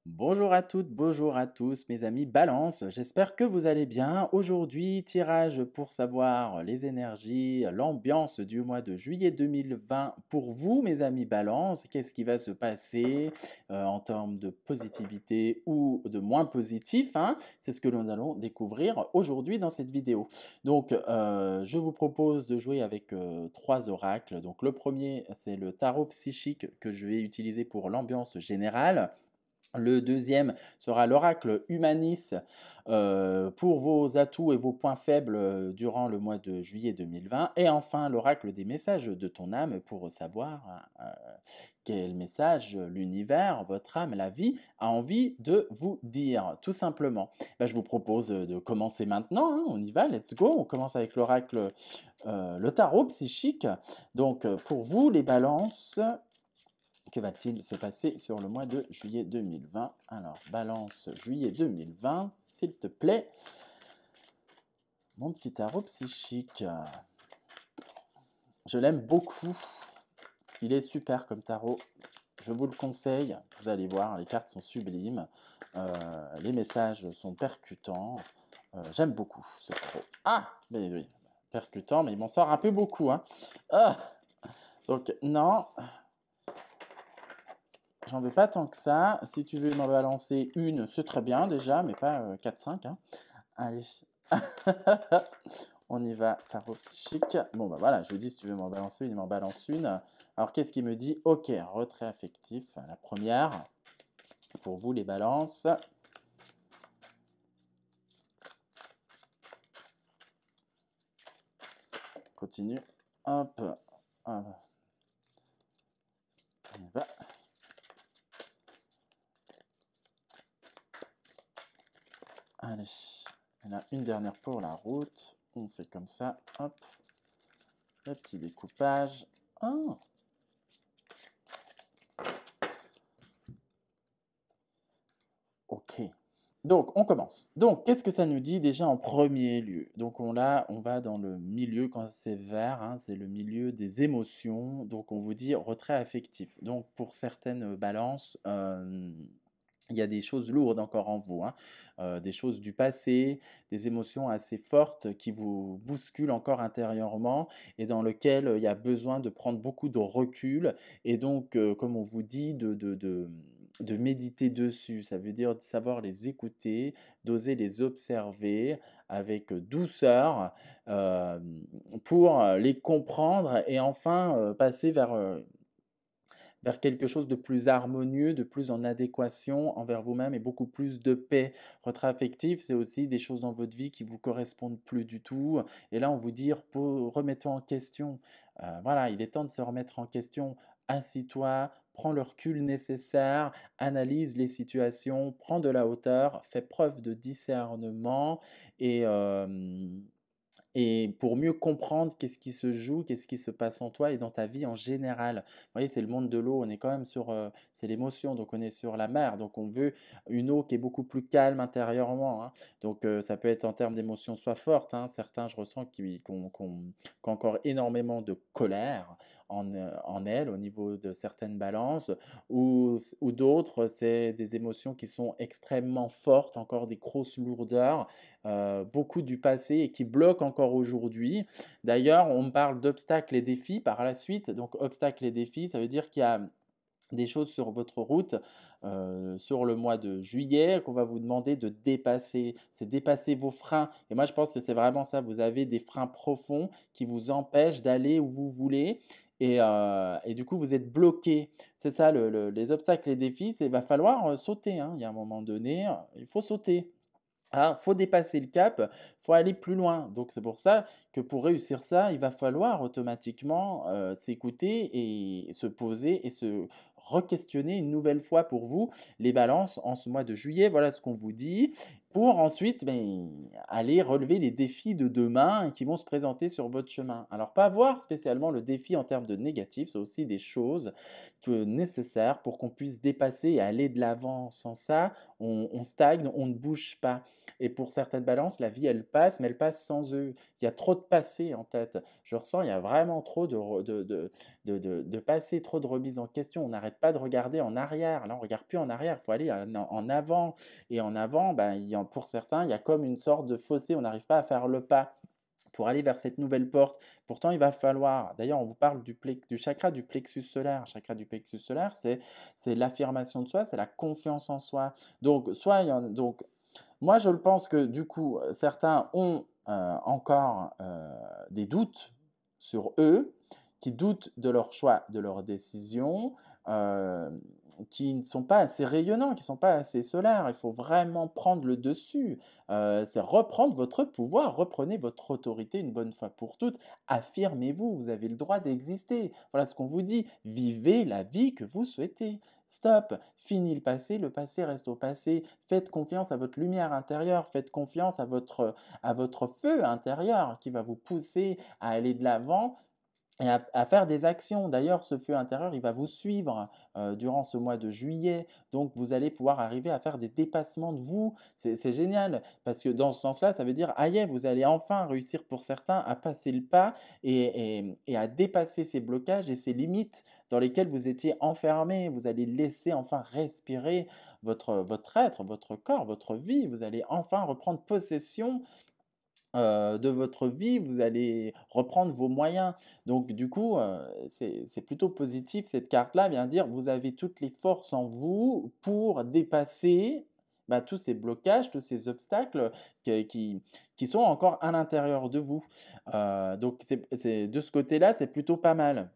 Bonjour à toutes, bonjour à tous mes amis Balance, j'espère que vous allez bien. Aujourd'hui, tirage pour savoir les énergies, l'ambiance du mois de juillet 2020 pour vous mes amis Balance. Qu'est-ce qui va se passer en termes de positivité ou de moins positif, hein? C'est ce que nous allons découvrir aujourd'hui dans cette vidéo. Donc, je vous propose de jouer avec trois oracles. Donc, le premier, c'est le tarot psychique que je vais utiliser pour l'ambiance générale. Le deuxième sera l'oracle Humanis pour vos atouts et vos points faibles durant le mois de juillet 2020. Et enfin, l'oracle des messages de ton âme pour savoir quel message l'univers, votre âme, la vie a envie de vous dire, tout simplement. Ben, je vous propose de commencer maintenant, hein, on y va, let's go. On commence avec l'oracle, le tarot psychique. Donc, pour vous, les balances, que va-t-il se passer sur le mois de juillet 2020? Alors, balance juillet 2020, s'il te plaît. Mon petit tarot psychique. Je l'aime beaucoup. Il est super comme tarot. Je vous le conseille. Vous allez voir, les cartes sont sublimes. Les messages sont percutants. J'aime beaucoup ce tarot. Ah, mais oui, percutant, mais il m'en sort un peu beaucoup, hein. Ah, donc, non. J'en veux pas tant que ça. Si tu veux m'en balancer une, c'est très bien déjà, mais pas 4-5, hein. Allez. On y va, tarot psychique. Bon, bah voilà, je vous dis, si tu veux m'en balancer une, il m'en balance une. Alors, qu'est-ce qu'il me dit? Ok, retrait affectif, la première. Pour vous, les balances. Continue. Hop. Hop. On y va. Allez. Il y en a une dernière pour la route. On fait comme ça. Hop. Le petit découpage. Oh. Ok. Donc, on commence. Donc, qu'est-ce que ça nous dit déjà en premier lieu? Donc, on va dans le milieu, quand c'est vert, hein, c'est le milieu des émotions. Donc, on vous dit retrait affectif. Donc, pour certaines balances, il y a des choses lourdes encore en vous, hein, des choses du passé, des émotions assez fortes qui vous bousculent encore intérieurement et dans lequel il y a besoin de prendre beaucoup de recul et donc, comme on vous dit, de méditer dessus. Ça veut dire de savoir les écouter, d'oser les observer avec douceur, pour les comprendre et enfin passer vers quelque chose de plus harmonieux, de plus en adéquation envers vous-même et beaucoup plus de paix. Retrait affectif, c'est aussi des choses dans votre vie qui vous correspondent plus du tout. Et là, on vous dit, remettons en question. Voilà, il est temps de se remettre en question. Assis-toi, prends le recul nécessaire, analyse les situations, prends de la hauteur, fais preuve de discernement et, et pour mieux comprendre qu'est-ce qui se joue, qu'est-ce qui se passe en toi et dans ta vie en général. Vous voyez, c'est le monde de l'eau, on est quand même sur, c'est l'émotion, donc on est sur la mer, donc on veut une eau qui est beaucoup plus calme intérieurement, hein. Donc ça peut être en termes d'émotions soit fortes, hein, certains je ressens qui ont encore énormément de colère en elles au niveau de certaines balances, ou d'autres, c'est des émotions qui sont extrêmement fortes, encore des grosses lourdeurs, beaucoup du passé et qui bloquent encore aujourd'hui. D'ailleurs, on me parle d'obstacles et défis par la suite. Donc, obstacles et défis, ça veut dire qu'il y a des choses sur votre route, sur le mois de juillet qu'on va vous demander de dépasser. C'est dépasser vos freins et moi je pense que c'est vraiment ça. Vous avez des freins profonds qui vous empêchent d'aller où vous voulez et du coup vous êtes bloqué. C'est ça les obstacles, les défis, c'est il va falloir, sauter, hein. Il y a un moment donné, il faut sauter. Ah, faut dépasser le cap, faut aller plus loin. Donc c'est pour ça que pour réussir ça, il va falloir automatiquement, s'écouter et se poser et se re-questionner une nouvelle fois pour vous, les balances en ce mois de juillet. Voilà ce qu'on vous dit pour ensuite, aller relever les défis de demain qui vont se présenter sur votre chemin. Alors pas voir spécialement le défi en termes de négatif, c'est aussi des choses nécessaires pour qu'on puisse dépasser et aller de l'avant. Sans ça, on stagne, on ne bouge pas. Et pour certaines balances, la vie, elle passe, mais elle passe sans eux. Il y a trop de passé en tête. Je ressens, il y a vraiment trop de passé, trop de remise en question. On n'arrête n'arrête pas de regarder en arrière. Là, on ne regarde plus en arrière, il faut aller en avant. Et en avant, ben, pour certains, il y a comme une sorte de fossé, on n'arrive pas à faire le pas pour aller vers cette nouvelle porte. Pourtant, il va falloir, d'ailleurs, on vous parle du chakra du plexus solaire. Le chakra du plexus solaire, c'est l'affirmation de soi, c'est la confiance en soi. Donc, donc, moi, je le pense que du coup, certains ont encore des doutes sur eux, qui doutent de leur choix, de leurs décisions, euh, qui ne sont pas assez rayonnants, qui ne sont pas assez solaires. Il faut vraiment prendre le dessus. C'est reprendre votre pouvoir, reprenez votre autorité une bonne fois pour toutes. Affirmez-vous, vous avez le droit d'exister. Voilà ce qu'on vous dit. Vivez la vie que vous souhaitez. Stop, fini le passé reste au passé. Faites confiance à votre lumière intérieure, faites confiance à votre feu intérieur qui va vous pousser à aller de l'avant et à faire des actions. D'ailleurs, ce feu intérieur, il va vous suivre durant ce mois de juillet. Donc, vous allez pouvoir arriver à faire des dépassements de vous. C'est génial parce que dans ce sens-là, ça veut dire, aïe, vous allez enfin réussir pour certains à passer le pas et à dépasser ces blocages et ces limites dans lesquelles vous étiez enfermé. Vous allez laisser enfin respirer votre être, votre corps, votre vie. Vous allez enfin reprendre possession de votre vie, vous allez reprendre vos moyens. Donc du coup, c'est plutôt positif cette carte-là, vient dire vous avez toutes les forces en vous pour dépasser bah, tous ces blocages, tous ces obstacles qui sont encore à l'intérieur de vous. Donc de ce côté-là, c'est plutôt pas mal.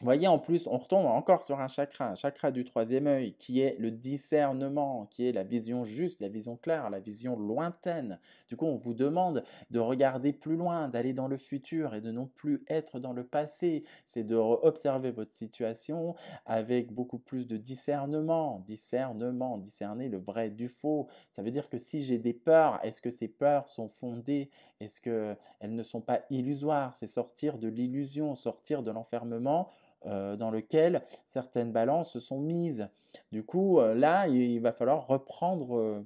Vous voyez, en plus, on retombe encore sur un chakra du troisième œil, qui est le discernement, qui est la vision juste, la vision claire, la vision lointaine. Du coup, on vous demande de regarder plus loin, d'aller dans le futur et de non plus être dans le passé. C'est de observer votre situation avec beaucoup plus de discernement. Discernement, discerner le vrai du faux. Ça veut dire que si j'ai des peurs, est-ce que ces peurs sont fondées? Est-ce qu'elles ne sont pas illusoires? C'est sortir de l'illusion, sortir de l'enfermement dans lequel certaines balances se sont mises. Du coup, là, il va falloir reprendre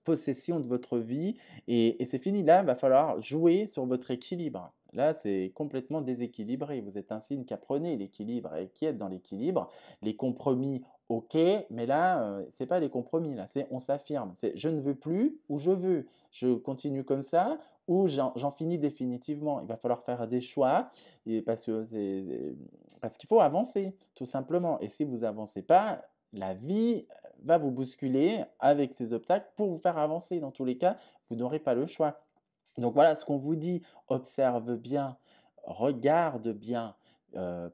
possession de votre vie et c'est fini. Là, il va falloir jouer sur votre équilibre. Là, c'est complètement déséquilibré. Vous êtes un signe qui apprenez l'équilibre et qui est dans l'équilibre. Les compromis, ok, mais là, c'est pas les compromis. Là, c'est on s'affirme. C'est je ne veux plus ou je veux. Je continue comme ça ou j'en finis définitivement. Il va falloir faire des choix et parce qu'il faut avancer, tout simplement. Et si vous avancez pas, la vie va vous bousculer avec ces obstacles pour vous faire avancer. Dans tous les cas, vous n'aurez pas le choix. Donc voilà ce qu'on vous dit, observe bien, regarde bien,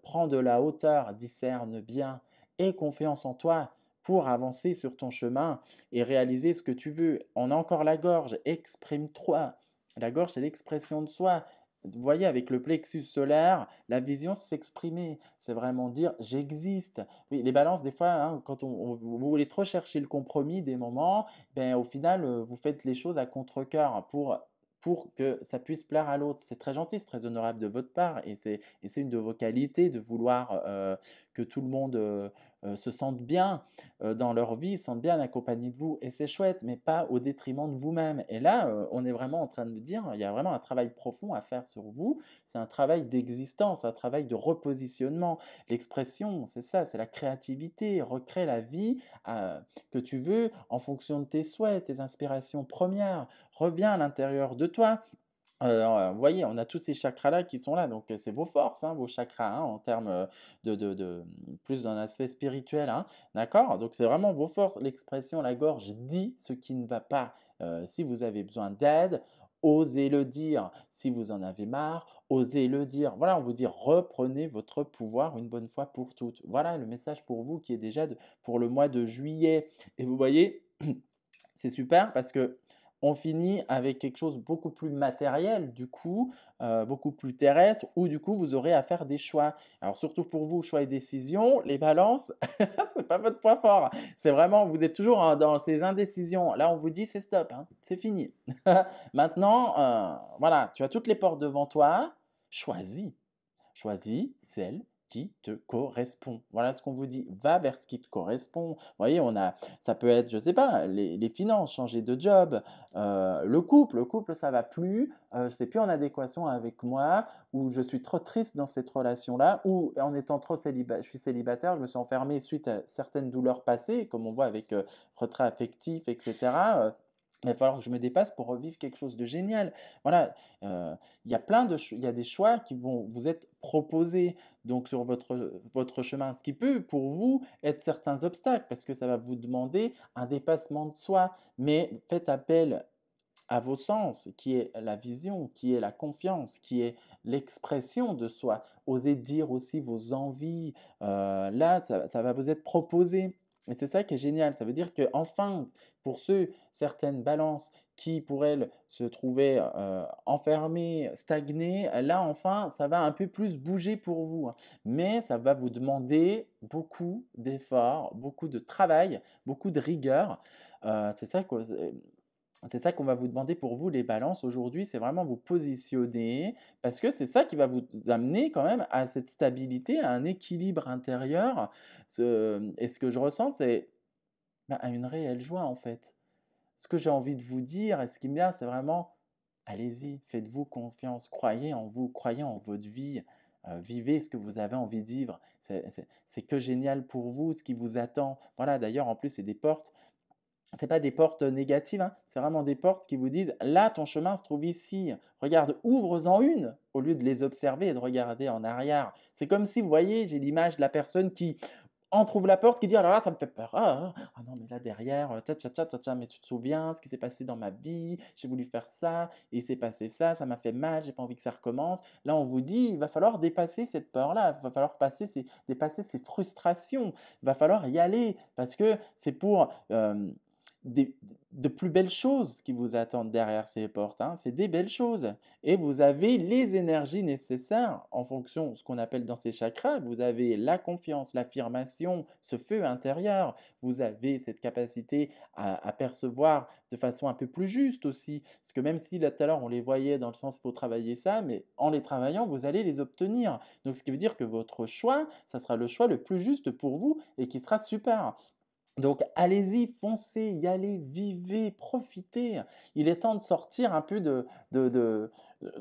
prends de la hauteur, discerne bien, aie confiance en toi pour avancer sur ton chemin et réaliser ce que tu veux. On a encore la gorge, exprime-toi. La gorge, c'est l'expression de soi. Vous voyez, avec le plexus solaire, la vision, c'est s'exprimer. C'est vraiment dire j'existe. Oui, les balances, des fois, hein, quand vous voulez trop chercher le compromis des moments, ben, au final, vous faites les choses à contre-cœur pour que ça puisse plaire à l'autre. C'est très gentil, c'est très honorable de votre part et c'est une de vos qualités de vouloir que tout le monde se sente bien dans leur vie, se sente bien accompagné de vous. Et c'est chouette, mais pas au détriment de vous-même. Et là, on est vraiment en train de me dire, il y a vraiment un travail profond à faire sur vous. C'est un travail d'existence, un travail de repositionnement. L'expression, c'est ça, c'est la créativité. Recrée la vie que tu veux en fonction de tes souhaits, tes inspirations premières. Reviens à l'intérieur de toi. Vous voyez, on a tous ces chakras-là qui sont là, donc c'est vos forces, hein, vos chakras, hein, en termes plus d'un aspect spirituel, hein, d'accord? Donc c'est vraiment vos forces. L'expression, la gorge dit ce qui ne va pas. Si vous avez besoin d'aide, osez le dire. Si vous en avez marre, osez le dire. Voilà, on vous dit reprenez votre pouvoir une bonne fois pour toutes. Voilà le message pour vous qui est déjà pour le mois de juillet. Et vous voyez, c'est super parce que on finit avec quelque chose beaucoup plus matériel, du coup, beaucoup plus terrestre, où du coup vous aurez à faire des choix. Alors surtout pour vous, choix et décision, les balances, c'est pas votre point fort. C'est vraiment, vous êtes toujours dans ces indécisions. Là, on vous dit c'est stop, hein, c'est fini. Maintenant, voilà, tu as toutes les portes devant toi, choisis. Choisis celle qui te correspond. Voilà ce qu'on vous dit. Va vers ce qui te correspond. Vous voyez, ça peut être, je ne sais pas, les finances, changer de job, le couple, ça va plus, c'est plus en adéquation avec moi, ou je suis trop triste dans cette relation-là, ou en étant trop je suis célibataire, je me suis enfermé suite à certaines douleurs passées, comme on voit avec retrait affectif, etc. Il va falloir que je me dépasse pour revivre quelque chose de génial. Voilà, il y a il y a des choix qui vont vous être proposés donc sur votre chemin, ce qui peut pour vous être certains obstacles parce que ça va vous demander un dépassement de soi. Mais faites appel à vos sens, qui est la vision, qui est la confiance, qui est l'expression de soi. Osez dire aussi vos envies. Là, ça va vous être proposé. Et c'est ça qui est génial. Ça veut dire que enfin, pour certaines balances qui, pour elles, se trouvaient enfermées, stagnées, là, enfin, ça va un peu plus bouger pour vous, hein. Mais ça va vous demander beaucoup d'efforts, beaucoup de travail, beaucoup de rigueur. C'est ça c'est ça qu'on va vous demander pour vous les balances aujourd'hui, c'est vraiment vous positionner parce que c'est ça qui va vous amener quand même à cette stabilité, à un équilibre intérieur. Et ce que je ressens, c'est à une réelle joie en fait. Ce que j'ai envie de vous dire et ce qui me vient, c'est vraiment allez-y, faites-vous confiance, croyez en vous, croyez en votre vie, vivez ce que vous avez envie de vivre. C'est que génial pour vous, ce qui vous attend. Voilà, d'ailleurs, en plus, c'est des portes. C'est pas des portes négatives, hein, c'est vraiment des portes qui vous disent: «Là, ton chemin se trouve ici. Regarde, ouvre-en une», au lieu de les observer et de regarder en arrière. C'est comme si, vous voyez, j'ai l'image de la personne qui entrouvre la porte, qui dit: «Alors là, ça me fait peur. Ah non, mais là derrière, ta tcha tcha tcha tcha, mais tu te souviens ce qui s'est passé dans ma vie? J'ai voulu faire ça et il s'est passé ça, ça m'a fait mal, j'ai pas envie que ça recommence». Là, on vous dit: «Il va falloir dépasser cette peur-là, il va falloir dépasser ces frustrations, il va falloir y aller parce que c'est pour, des de plus belles choses qui vous attendent derrière ces portes, hein. C'est des belles choses et vous avez les énergies nécessaires en fonction de ce qu'on appelle dans ces chakras. Vous avez la confiance, l'affirmation, ce feu intérieur. Vous avez cette capacité à percevoir de façon un peu plus juste aussi. Parce que même si là tout à l'heure on les voyait dans le sens il faut travailler ça, mais en les travaillant, vous allez les obtenir. Donc ce qui veut dire que votre choix, ça sera le choix le plus juste pour vous et qui sera super. Donc allez-y, foncez, y allez, vivez, profitez. Il est temps de sortir un peu de, de- de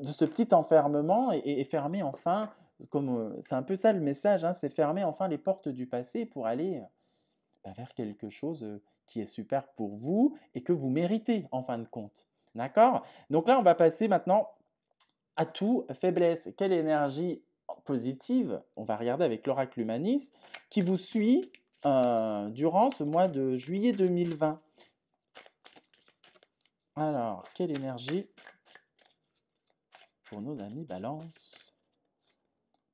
ce petit enfermement et fermer enfin, comme c'est un peu ça le message, hein, c'est fermer enfin les portes du passé pour aller vers quelque chose qui est super pour vous et que vous méritez en fin de compte. D'accord? Donc là, on va passer maintenant à tout, faiblesse. Quelle énergie positive, on va regarder avec l'oracle humaniste, qui vous suit durant ce mois de juillet 2020. Alors, quelle énergie pour nos amis Balance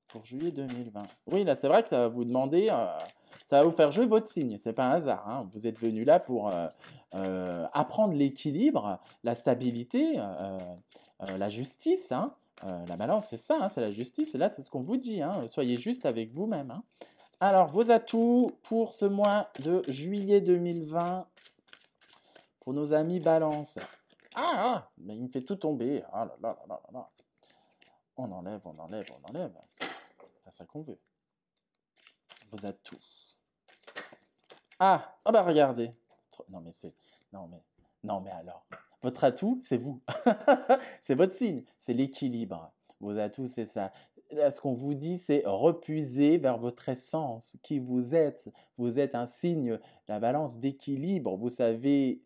pour juillet 2020? Oui, là, c'est vrai que ça va vous demander, ça va vous faire jouer votre signe. C'est pas un hasard, hein. Vous êtes venu là pour apprendre l'équilibre, la stabilité, la justice, hein. La balance, c'est ça, hein, c'est la justice. Et là, c'est ce qu'on vous dit, hein. Soyez juste avec vous-même, hein. Alors, vos atouts pour ce mois de juillet 2020 pour nos amis Balance. Mais il me fait tout tomber. Ah là là là là là. On enlève, on enlève, on enlève. C'est ça qu'on veut. Vos atouts. Oh bah regardez. Non mais c'est... Non mais... Non mais alors. Votre atout, c'est vous. C'est votre signe. C'est l'équilibre. Vos atouts, c'est ça. Là, ce qu'on vous dit, c'est repuiser vers votre essence, qui vous êtes. Vous êtes un signe, la balance d'équilibre. Vous savez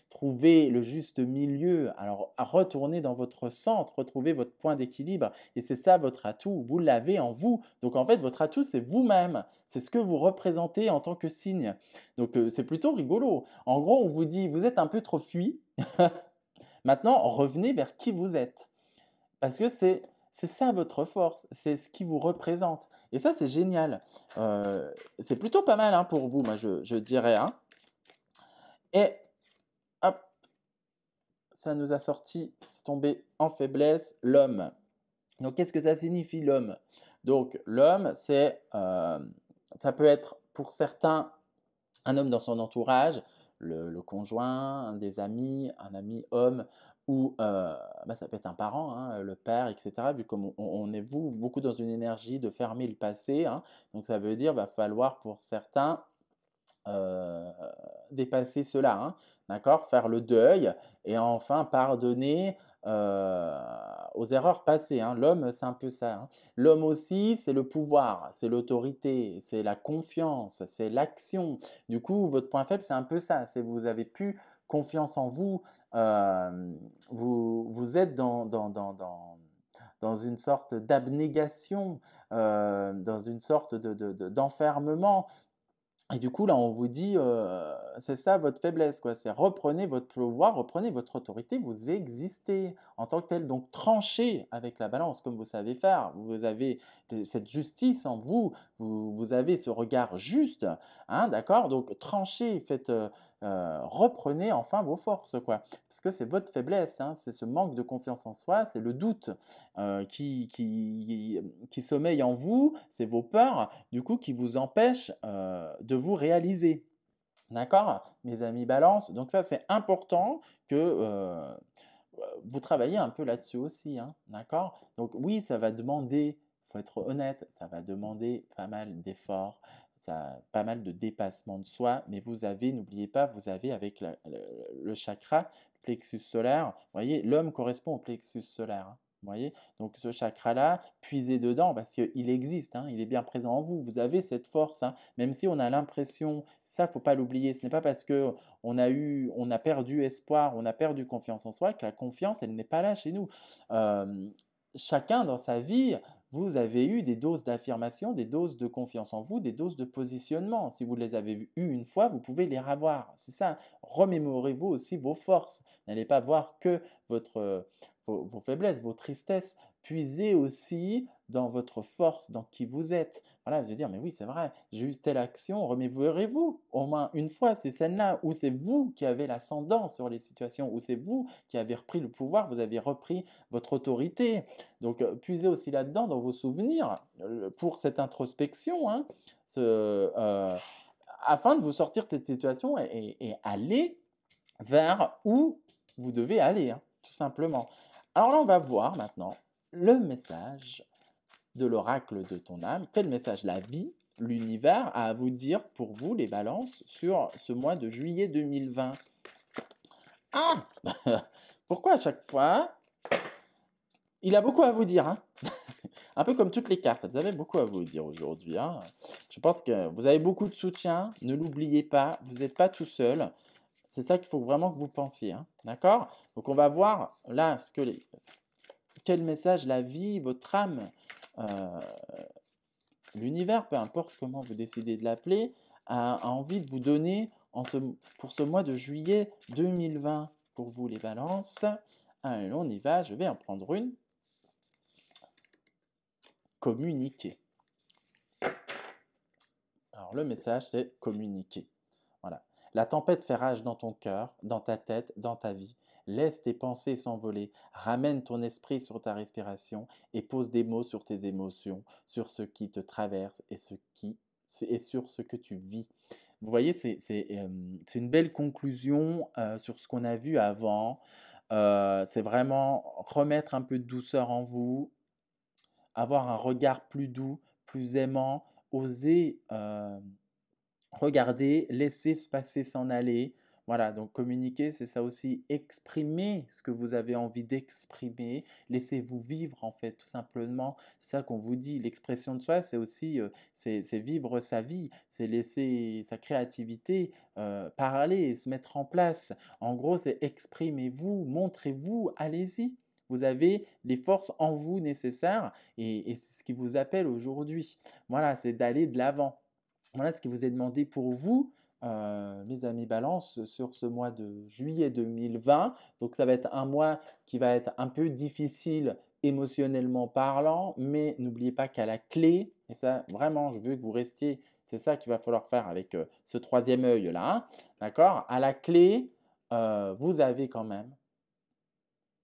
trouver le juste milieu. Alors, retournez dans votre centre, retrouvez votre point d'équilibre. Et c'est ça votre atout. Vous l'avez en vous. Donc, en fait, votre atout, c'est vous-même. C'est ce que vous représentez en tant que signe. Donc, c'est plutôt rigolo. En gros, on vous dit, vous êtes un peu trop fui. Maintenant, revenez vers qui vous êtes. Parce que c'est ça votre force, c'est ce qui vous représente. Et ça, c'est génial. C'est plutôt pas mal hein, pour vous, moi, je dirais, hein. Et hop, ça nous a sorti, c'est tombé en faiblesse, l'homme. Donc, qu'est-ce que ça signifie, l'homme? Donc, l'homme, ça peut être pour certains un homme dans son entourage, le conjoint, un des amis, un ami homme, ou bah, ça peut être un parent, hein, le père, etc. Vu comme on est vous, beaucoup dans une énergie de fermer le passé, hein, donc ça veut dire va falloir pour certains heu, dépasser cela, hein, d'accord? Faire le deuil et enfin pardonner, heu, aux erreurs passées, hein. L'homme, c'est un peu ça, hein. L'homme aussi, c'est le pouvoir, c'est l'autorité, c'est la confiance, c'est l'action. Du coup, votre point faible, c'est un peu ça, c'est vous avez plus confiance en vous, vous êtes dans une sorte d'abnégation, dans une sorte d'enfermement et du coup, là, on vous dit, c'est ça votre faiblesse, quoi. C'est reprenez votre pouvoir, reprenez votre autorité, vous existez en tant que tel. Donc tranchez avec la balance comme vous savez faire. Vous avez cette justice en vous, vous avez ce regard juste, hein, d'accord? Donc tranchez, faites, reprenez enfin vos forces, quoi. Parce que c'est votre faiblesse, hein, c'est ce manque de confiance en soi, c'est le doute qui sommeille en vous, c'est vos peurs, du coup, qui vous empêchent de vous réaliser. D'accord, mes amis balance? Donc ça, c'est important que vous travaillez un peu là-dessus aussi, hein, d'accord? Donc oui, ça va demander, il faut être honnête, ça va demander pas mal d'efforts, ça, pas mal de dépassement de soi, mais vous avez, n'oubliez pas, vous avez avec le chakra, le plexus solaire, vous voyez, l'homme correspond au plexus solaire, hein, vous voyez? Donc ce chakra-là, puisez dedans parce qu'il existe, hein, il est bien présent en vous. Vous avez cette force, hein, même si on a l'impression, ça, faut pas l'oublier. Ce n'est pas parce que on a perdu espoir, on a perdu confiance en soi que la confiance, elle n'est pas là chez nous. Euh, Chacun dans sa vie, vous avez eu des doses d'affirmation, des doses de confiance en vous, des doses de positionnement. Si vous les avez eues une fois, vous pouvez les revoir. C'est ça. Remémorez-vous aussi vos forces. N'allez pas voir que vos faiblesses, vos tristesses. Puisez aussi dans votre force, dans qui vous êtes. Voilà, je veux dire, mais oui, c'est vrai, j'ai eu telle action, remémorez-vous au moins une fois ces scènes-là où c'est vous qui avez l'ascendant sur les situations, où c'est vous qui avez repris le pouvoir, vous avez repris votre autorité. Donc, puisez aussi là-dedans dans vos souvenirs pour cette introspection, hein, afin de vous sortir de cette situation et aller vers où vous devez aller, hein, tout simplement. Alors là, on va voir maintenant le message de l'oracle de ton âme. Quel message la vie, l'univers a à vous dire pour vous, les balances, sur ce mois de juillet 2020? Ah! Pourquoi à chaque fois, il a beaucoup à vous dire, hein? Un peu comme toutes les cartes, vous avez beaucoup à vous dire aujourd'hui, hein. Je pense que vous avez beaucoup de soutien, ne l'oubliez pas, vous n'êtes pas tout seul. C'est ça qu'il faut vraiment que vous pensiez, hein, d'accord? Donc on va voir là quel message la vie, votre âme, euh, l'univers, peu importe comment vous décidez de l'appeler, a envie de vous donner pour ce mois de juillet 2020. Pour vous les balances, allez, on y va, je vais en prendre une. Communiquer. Alors le message, c'est communiquer. Voilà. La tempête fait rage dans ton cœur, dans ta tête, dans ta vie. Laisse tes pensées s'envoler, ramène ton esprit sur ta respiration et pose des mots sur tes émotions, sur ce qui te traverse et sur ce que tu vis. Vous voyez, c'est une belle conclusion sur ce qu'on a vu avant. C'est vraiment remettre un peu de douceur en vous, avoir un regard plus doux, plus aimant, oser regarder, laisser se passer, s'en aller. Voilà, donc communiquer, c'est ça aussi, exprimer ce que vous avez envie d'exprimer, laissez-vous vivre en fait, tout simplement. C'est ça qu'on vous dit, l'expression de soi, c'est aussi, c'est vivre sa vie, c'est laisser sa créativité parler et se mettre en place. En gros, c'est exprimez-vous, montrez-vous, allez-y. Vous avez les forces en vous nécessaires et c'est ce qui vous appelle aujourd'hui. Voilà, c'est d'aller de l'avant. Voilà ce qui vous est demandé pour vous, mes amis Balance, sur ce mois de juillet 2020. Donc ça va être un mois qui va être un peu difficile émotionnellement parlant, mais n'oubliez pas qu'à la clé, et ça vraiment, je veux que vous restiez, c'est ça qu'il va falloir faire avec ce troisième œil là, hein, d'accord? À la clé, vous avez quand même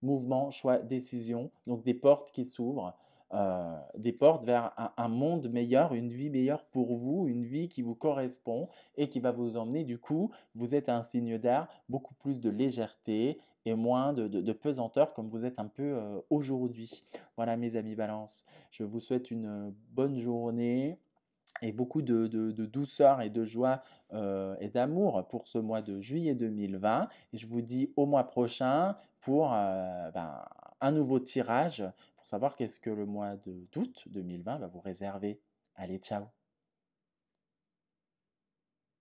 mouvement, choix, décision, donc des portes qui s'ouvrent, des portes vers un monde meilleur, une vie meilleure pour vous, une vie qui vous correspond et qui va vous emmener du coup, vous êtes un signe d'air, beaucoup plus de légèreté et moins de pesanteur comme vous êtes un peu, aujourd'hui. Voilà mes amis Balance, je vous souhaite une, bonne journée et beaucoup de douceur et de joie, et d'amour pour ce mois de juillet 2020 et je vous dis au mois prochain pour, un nouveau tirage pour savoir qu'est-ce que le mois d'août 2020 va vous réserver. Allez, ciao!